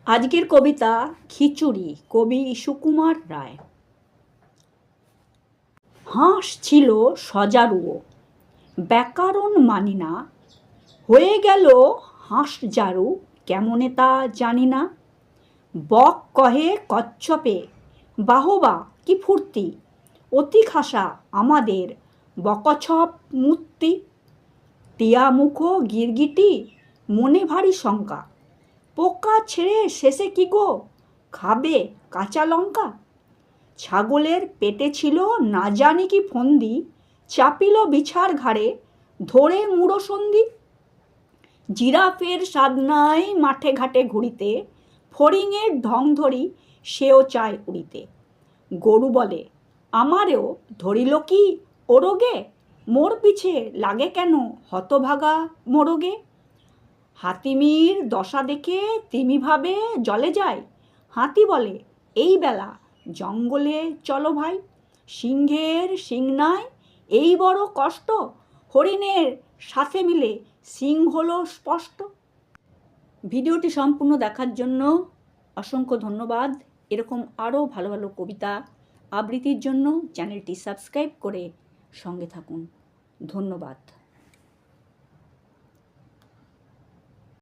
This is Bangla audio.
আজকের কবিতা খিচুড়ি, কবি সুকুমার রায়। হাঁস ছিল সজারুও, ব্যাকরণ মানি না, হয়ে গেল হাঁস জারু, কেমনে তা জানি না। বক কহে কচ্ছপে, বাহবা কি ফুর্তি, অতি খাসা আমাদের বকছপ মূর্তি। টিয়া মুখো গিরগিটি, মনে ভারী শঙ্কা, পোকা ছেড়ে শেষে কি গো, খাবে কাঁচা লঙ্কা। ছাগলের পেটে ছিল না জানি কি ফন্দি, চাপিল বিছার ঘাড়ে, ধরে মুড়ো সন্ধি। জিরাফের সাধনায় মাঠে ঘাটে ঘুরিতে, ফড়িংয়ের ঢং ধরি সেও চায় উড়িতে। গরু বলে আমারেও ধরিল কি ওরগে, মোর পিছে লাগে কেন হতভাগা মোরগে। হাতিমির দশা দেখে তিমি ভাবে জলে যায়, হাতি বলে এই বেলা জঙ্গলে চলো ভাই। সিংহের শিং নাই এই বড় কষ্ট, হরিণের সাথে মিলে সিং হলো স্পষ্ট। ভিডিওটি সম্পূর্ণ দেখার জন্য অসংখ্য ধন্যবাদ। এরকম আরও ভালো ভালো কবিতা আবৃত্তির জন্য চ্যানেলটি সাবস্ক্রাইব করে সঙ্গে থাকুন। ধন্যবাদ।